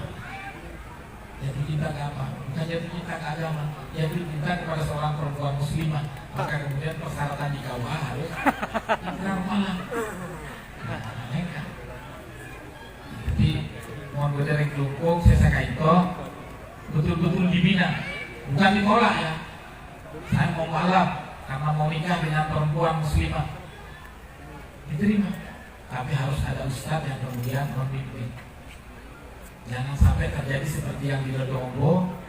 [SPEAKER 1] Jatuh cinta ke apa? Bukan jatuh cinta ke agama, jatuh cinta kepada seorang perempuan muslimah. Maka kemudian persyaratan di KUA harus ikrar malam. Mereka. Jadi mohon berderek lupuk, saya kaito betul-betul dibina, bukan ditolak ya. Saya mau malam karena mau nikah dengan perempuan muslimah, diterima. Tapi harus ada ustadz yang kemudian memimpin.
[SPEAKER 3] Jangan sampai terjadi seperti yang di Ledombo,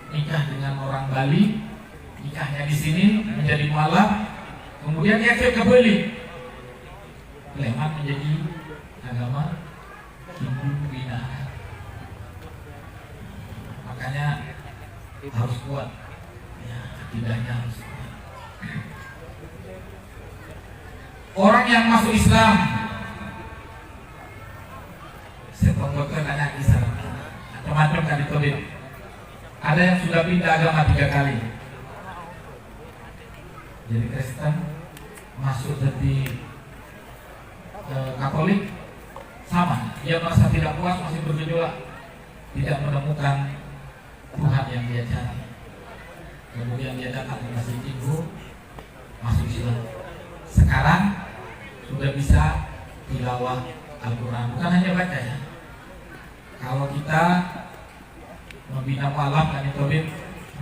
[SPEAKER 3] nikah dengan orang Bali, nikahnya di sini menjadi mualaf, kemudian dia ke Bali, Sleman menjadi agama Hindu binaan. Makanya harus kuat, ya, akidahnya harus kuat. Orang yang masuk Islam, setonggokkan anak Islam, macam-macam kali COVID. Ada yang sudah pindah agama 3 kali. Jadi Kristen masuk jadi Katolik, sama. Dia merasa tidak puas, masih bergejolak, tidak menemukan Tuhan yang dia cari. Kemudian dia datang ke Masjid Cinggu, masuk Islam. Sekarang sudah bisa tilawah Al-Quran, bukan hanya baca ya. Kalau kita membina malam kami Tobit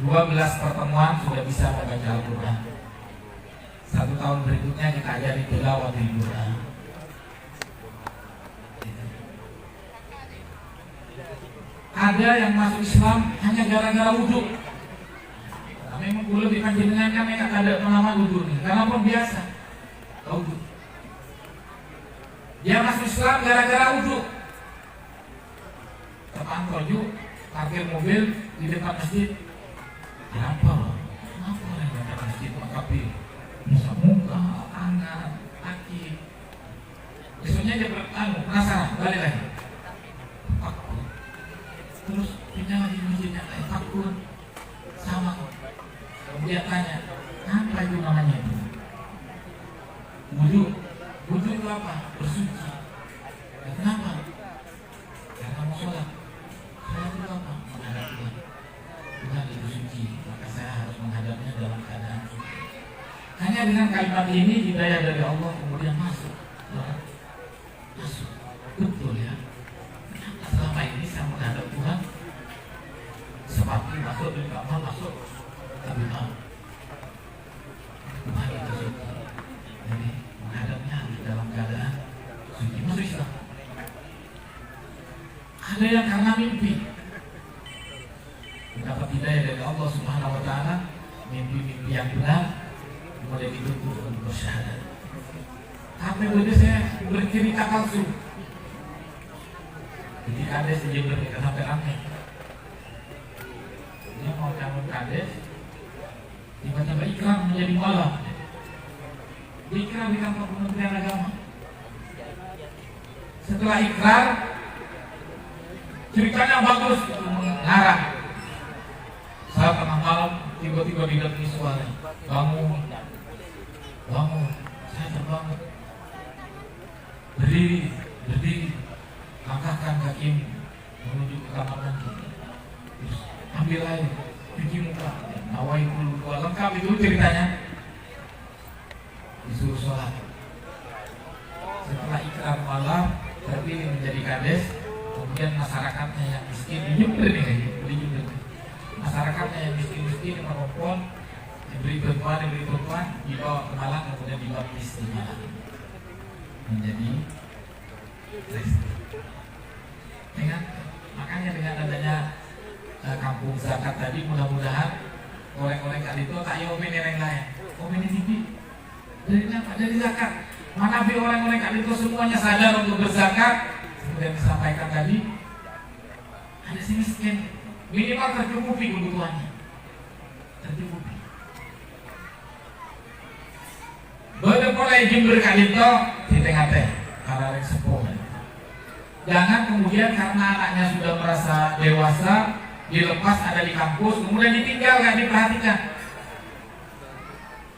[SPEAKER 3] 12 pertemuan sudah bisa membaca Al-Quran. 1 tahun berikutnya kita ajari tilawah Al-Quran. Ada yang masuk Islam hanya gara-gara wudhu. Nah, memang boleh dipanjenengan kan yang ada pengalaman wudhu nih, karena pun biasa wudhu. Dia masuk Islam gara-gara wudhu. Terpantau juga parkir mobil di depan masjid. Kenapa? Kenapa orang di depan masjid mengkapi muka, tangan, kaki? Besoknya dia penasaran, balik lagi. Takut. Terus pindah lagi masjidnya, takut. Sama. Kemudian tanya, apa itu namanya itu? Wudhu. Wudhu itu apa? Bersuci. Ya, kenapa? Karena mau sholat. Sholat itu apa? Menghadap Tuhan. Tuhan itu suci, maka saya harus menghadapnya dalam keadaan suci. Hanya dengan kalimat ini hidayah dari Allah kemudian masuk. Masuk. Betul ya. Kenapa selama ini saya menghadap Tuhan seperti masuk di kamar masuk tapi maaf. Tuhan itu suci. Jadi menghadapnya harus dalam keadaan suci. Masuk Islam. Ada yang karena mimpi mendapat hidayah dari Allah Subhanahu wa Ta'ala, mimpi-mimpi yang benar, kemudian dituntut untuk bersyahadat. Tapi begitu saya bercerita palsu. Ketika ada sejak bercerita sampai ramai, dia mau calon kades, tiba-tiba ikrar menjadi mualaf. Ikrar di kantor Kementerian Agama. Setelah ikrar, ceritanya bagus, mengarah. Saat tengah malam tiba-tiba didengar suara, bangun, bangun. Saya terbangun, berdiri, langkahkan kakimu menuju ke kamar mandi. Terus ambil air, cuci muka, nawaitul wudu, lengkap itu ceritanya. Disuruh sholat. Setelah ikrar malam, terpilih menjadi kades. Kemudian masyarakatnya yang miskin dijember nih, masyarakatnya yang miskin merokok, diberi bantuan, dibawa ke Malang, kemudian dibaptis di Malang menjadi Kristen. Makanya dengan adanya kampung zakat tadi, mudah-mudahan oleh-oleh kali itu tak yomin yang lain. Komen TV dari zakat. Mana bi oleh-oleh kali itu semuanya sadar untuk berzakat. Kemudian disampaikan tadi, ada si miskin, minimal tercukupi kebutuhannya, tercukupi. Boleh mulai jember kali itu di tengah-tengah para yang sepuh. Jangan kemudian karena anaknya sudah merasa dewasa, dilepas ada di kampus, kemudian ditinggal, nggak diperhatikan.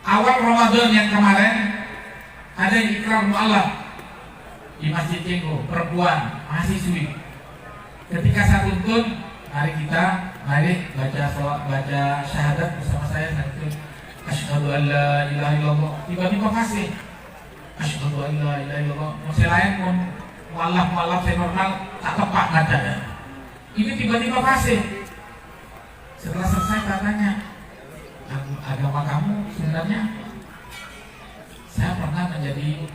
[SPEAKER 3] Awal Ramadan yang kemarin ada yang ikrar mu'alaf di Masjid Cinggu, perempuan, mahasiswi. Ketika saya tuntun, mari baca syahadat bersama saya. Asyhadu an la ilaha illallah. Tiba-tiba fasih. Asyhadu an la ilaha illallah. Masih lain pun mu'alaf saya normal tak tepat bacanya. Ini tiba-tiba fasih. Setelah selesai katanya, agama kamu sebenarnya apa? Saya pernah menjadi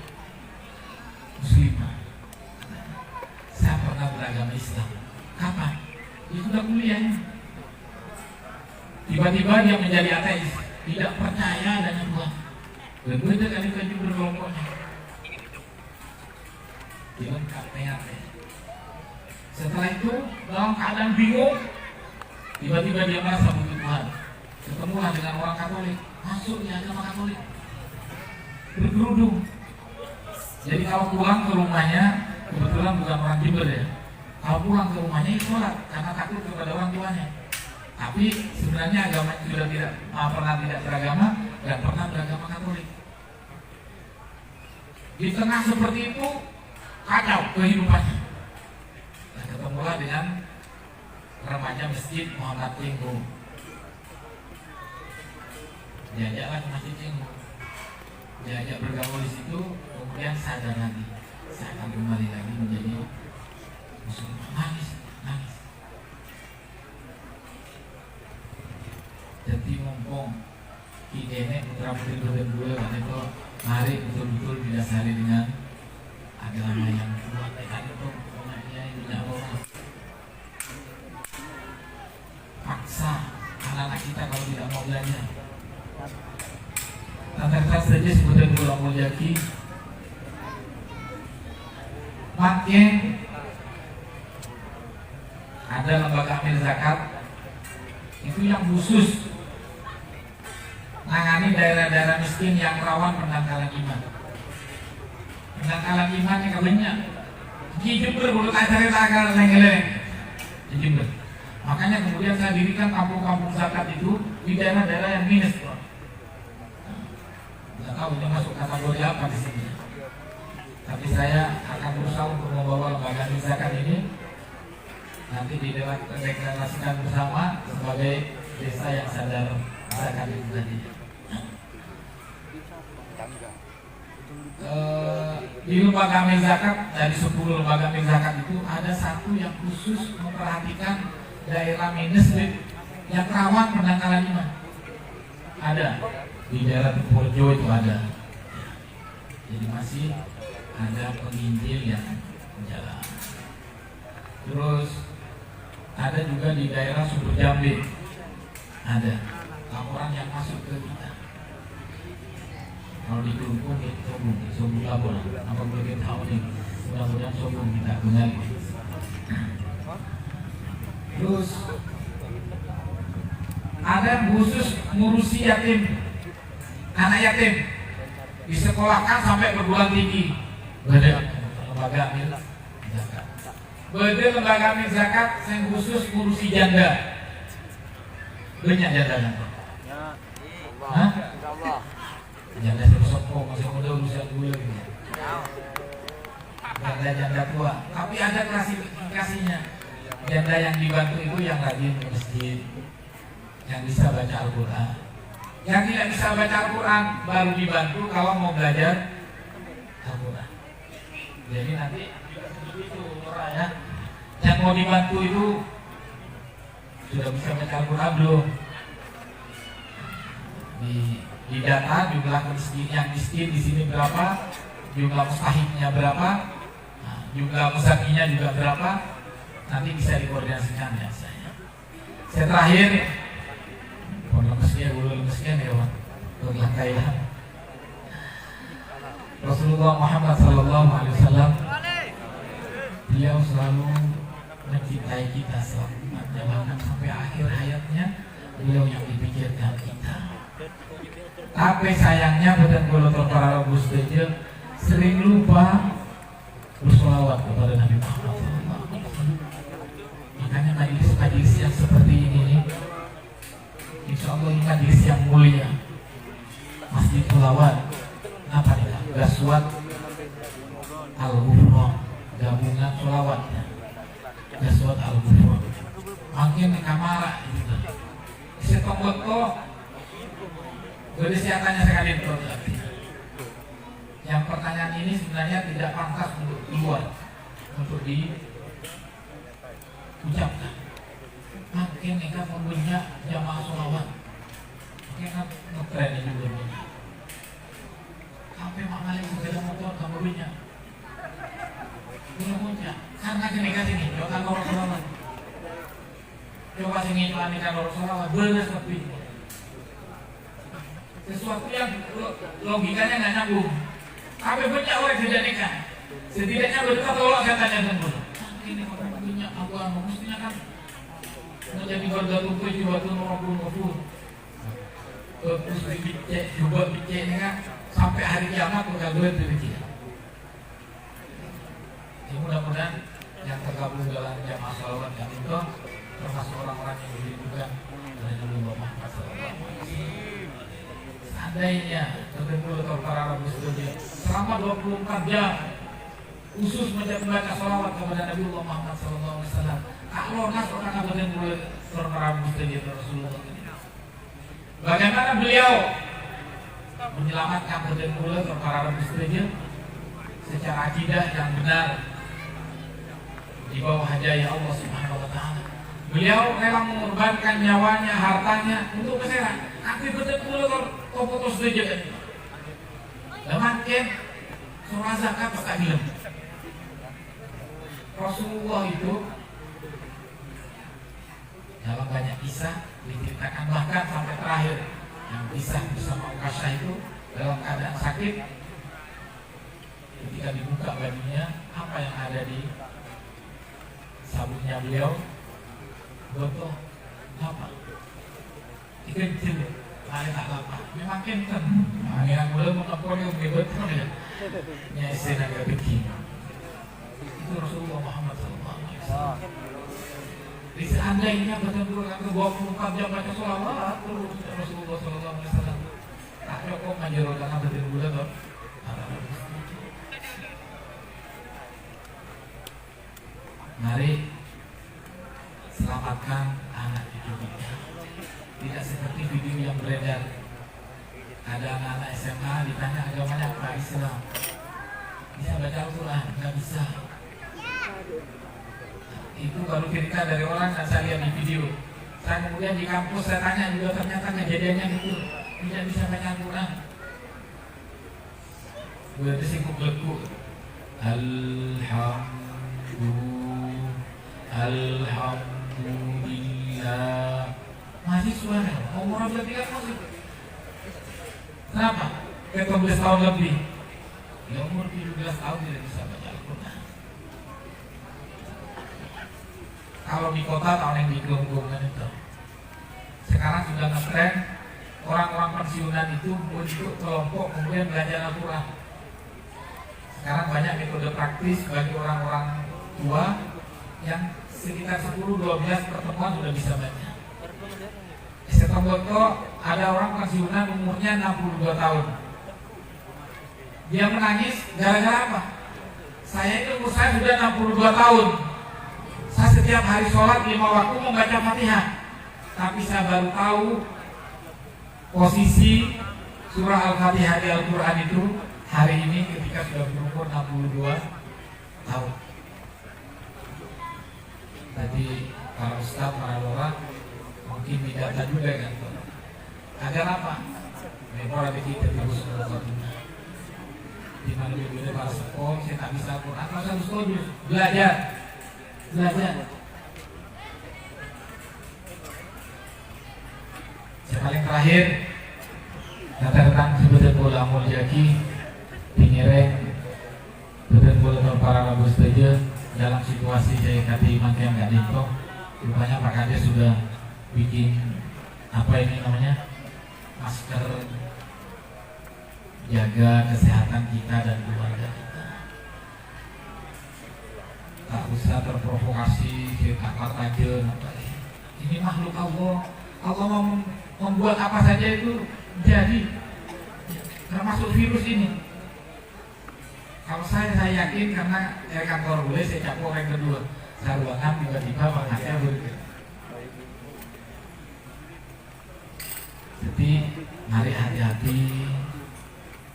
[SPEAKER 3] muslimah. Saya pernah beragama Islam. Kapan? Dia sudah kuliah. Tiba-tiba dia menjadi ateis, tidak percaya dengan Tuhan. Berbeda kali ke Jumber kelompoknya. Dia lengkap PHP. Setelah itu dalam keadaan bingung, tiba-tiba dia merasa butuh Tuhan. Ketemulah dengan orang Katolik, masuk di agama Katolik, berkerudung. Jadi kalau pulang ke rumahnya, kebetulan bukan orang Jember ya, kalau pulang ke rumahnya itu sholat karena takut kepada orang tuanya. Tapi sebenarnya agama sudah tidak pernah tidak beragama dan pernah beragama Katolik. Di tengah seperti itu kacau kehidupannya. Dan ketemulah dengan remaja masjid Muhammad Cengho. Diajaklah ke masjid Cengho. Diajak bergaul di situ, kemudian sadar lagi, saya akan kembali lagi menjadi muslim. Nangis. Jadi mumpung ini putra putri berdua itu mari betul-betul didasari dengan agama yang kuat. Itu pokoknya ini Allah. Paksa anak-anak kita kalau tidak mau belajar. Tata saja sebutan pulang muljaki. Makin ada lembaga amil zakat itu yang khusus nangani daerah-daerah miskin yang rawan pendangkalan iman. Pendangkalan iman yang banyak. Di Jember bulu acara tagal lengeleng di Jember. Makanya kemudian saya dirikan kampung-kampung zakat itu di daerah-daerah yang minus. Nggak tahu ini masuk kategori apa di sini. Tapi saya akan berusaha untuk membawa lembaga zakat ini nanti dideklarasikan bersama sebagai desa yang sadar zakat itu tadi. Di lembaga amil zakat dari 10 lembaga amil zakat itu ada satu yang khusus memperhatikan daerah minus yang rawan pendangkalan iman. Ada di daerah Purworejo itu ada. Jadi masih ada penginjil yang jalan. Terus ada juga di daerah Sumber Jambe. Ada laporan yang masuk ke kita. Kalau di Kelungkung itu Sombong lapor. Apa boleh tahu nih? Mudah-mudahan Sombong kita benar. Terus ada yang khusus ngurusi yatim, anak yatim, disekolahkan sampai perguruan tinggi. Beda lembaga amil zakat. Beda lembaga amil zakat yang khusus ngurusi janda. Banyak janda kan? Hah? Janda sesopo masih muda urusan dulu gitu. Janda tua. Tapi ada klasifikasinya. Janda yang dibantu itu yang rajin ke masjid, yang bisa baca Al-Quran. Yang tidak bisa baca Al-Quran baru dibantu kalau mau belajar Al-Quran. Jadi nanti itu orang ya, yang mau dibantu itu sudah bisa baca Al-Quran belum? Di data jumlah miskin yang miskin di sini berapa, jumlah mustahiknya berapa, nah, jumlah musakinya juga berapa, nanti bisa dikoordinasikan ya saya. Saya terakhir, lemesnya ya Pak, berlangkaian. Rasulullah Muhammad SAW, beliau selalu mencintai kita selama bahkan sampai akhir hayatnya beliau yang dipikirkan kita. Tapi sayangnya badan golotor para robus saja sering lupa bersolawat kepada Nabi Muhammad SAW. Makanya majelis yang seperti ini, insya Allah ini majelis yang mulia. Masjid Solawat, apa nih? Gaswat Al-Ghufran, gabungan solawat. Gaswat Al-Ghufran. Makin di kamar gitu. Setonggot kok. Jadi saya tanya sekali yang pertanyaan ini sebenarnya tidak pantas untuk keluar, untuk diucapkan. Makin mereka mempunyai jamaah sholawat, makin kan ngetren juga. Sampai maknanya sepeda motor kamu punya, karena kenikah ini, jangan kalau sholawat. apa sih ngiklan kan Rasulullah bener seperti sesuatu yang logikanya nggak nyambung. Tapi banyak orang dijadikan. Setidaknya berdekat Allah saya tanya dulu. Ini orang punya agama mestinya kan menjadi warga tumpul jiwa tuh orang pun terus dicek coba dicek ini kan sampai hari kiamat udah gue rezeki. Ya, mudah-mudahan yang tergabung dalam jamaah salawat yang itu termasuk orang-orang yang dirindukan oleh Nabi Muhammad SAW. Seandainya terkumpul para Rabu Studio selama 24 jam khusus membaca salawat kepada Nabi Muhammad SAW. Kalau nas orang berkumpul para Rabu Studio Rasulullah. Bagaimana beliau menyelamatkan berkumpul para Rabu Studio secara akidah yang benar di bawah hajaya Allah Subhanahu wa taala. Beliau rela mengorbankan nyawanya, hartanya untuk kesehatan. Tapi betul-betul foto saja. Dan makin surah zakat tak bilang. Rasulullah itu dalam banyak kisah diceritakan bahkan sampai terakhir yang kisah bersama Ukasha itu dalam keadaan sakit ketika dibuka bajunya apa yang ada di sabunnya beliau botol apa dikencil ada tak lapar memang kenten yang boleh mengapori yang betul ya nyai agak begini itu Rasulullah Muhammad SAW. Di seandainya betul-betul 24 jam baca sholawat terus Rasulullah SAW tak cukup ngajar karena betul-betul tuh mari selamatkan anak cucu kita. Tidak seperti video yang beredar. Ada anak-anak SMA ditanya agamanya apa Islam. Bisa baca Al-Quran? Nggak bisa. Itu baru cerita dari orang yang saya lihat di video. Saya kemudian di kampus saya tanya juga ternyata kejadiannya gitu. Tidak bisa baca Al-Quran. Berarti sibuk lekuk. Alhamdulillah. Mahasiswa umur berarti kan masih. Kenapa? Kita 12 tahun lebih. Ya umur 17 tahun tidak bisa baca Al-Quran. Kalau di kota tahun yang digelung-gelungkan itu. Sekarang sudah ngetren orang-orang pensiunan itu untuk kelompok kemudian belajar Al-Quran. Sekarang banyak metode praktis bagi orang-orang tua yang sekitar 10-12 pertemuan sudah bisa baca. Setomboto ada orang pensiunan umurnya 62 tahun. Dia menangis gara-gara apa? Saya itu umur saya sudah 62 tahun. Saya setiap hari sholat 5 waktu membaca Fatihah. Tapi saya baru tahu posisi surah Al-Fatihah di Al-Quran itu hari ini ketika sudah berumur 62 tahun. Tadi para ustaz, para lora mungkin didata juga kan. Agar apa? Mereka lebih kita terus di mana juga para sekolah saya tak bisa Al-Quran. Masa harus sekolah belajar. Yang paling terakhir datang sebetulnya Amul Jaki Pinyereng betul-betul para Rabu saja dalam situasi saya kata makin nggak dito rupanya Pak Kades sudah bikin apa ini namanya masker jaga kesehatan kita dan keluarga kita. Tak usah terprovokasi kita aja ini makhluk Allah. Allah mau membuat apa saja itu jadi termasuk virus ini. Kalau saya yakin karena dari kantor boleh saya capok orang kedua saya ruangan tiba-tiba makanya berikut. Jadi mari hati-hati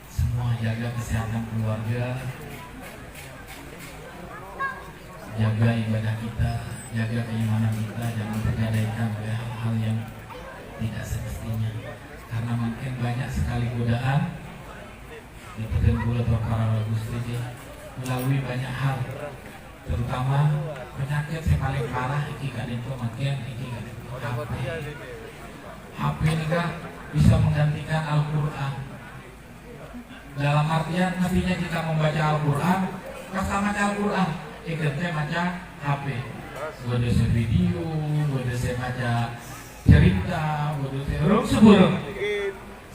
[SPEAKER 3] semua jaga kesehatan keluarga, jaga ibadah kita, jaga keimanan kita, jangan tergadaikan oleh hal-hal yang tidak semestinya. Karena makin banyak sekali godaan di pertempuran para bagus ini melalui banyak hal terutama penyakit yang paling parah iki kadang pemakaian iki kadang HP ini kan bisa menggantikan Al-Quran. Dalam artian mestinya kita membaca Al-Quran, pas maca Al-Quran, ikutnya maca HP. Bodoh video, bodoh saya baca cerita, bodoh saya sebelum,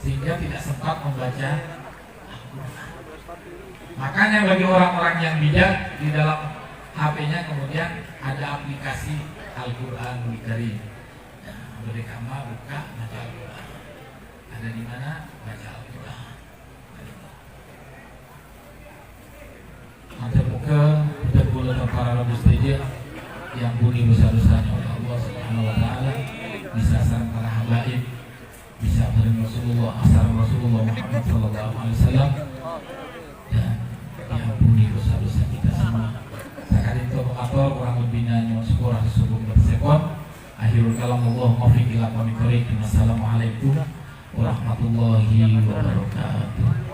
[SPEAKER 3] sehingga tidak sempat membaca Al-Quran. Makanya bagi orang-orang yang bijak di dalam HP-nya kemudian ada aplikasi Al-Quran Karim. Mereka buka baca Al-Quran. Ada di mana baca Al-Quran. Nanti muka kita boleh para rabu saja yang bunyi dosa-dosanya oleh Allah Subhanahu Wa Taala bisa sarang para habaib, bisa bareng Rasulullah, asal Rasulullah Muhammad Sallallahu Alaihi Wasallam, dan diampuni dosa-dosa kita semua. Sekarang itu mengatur kurang lebihnya nyawa sekolah sebelum bersekon. Akhirul kalam Allah muwaffiq ila aqwamit thoriq. Wassalamualaikum warahmatullahi wabarakatuh.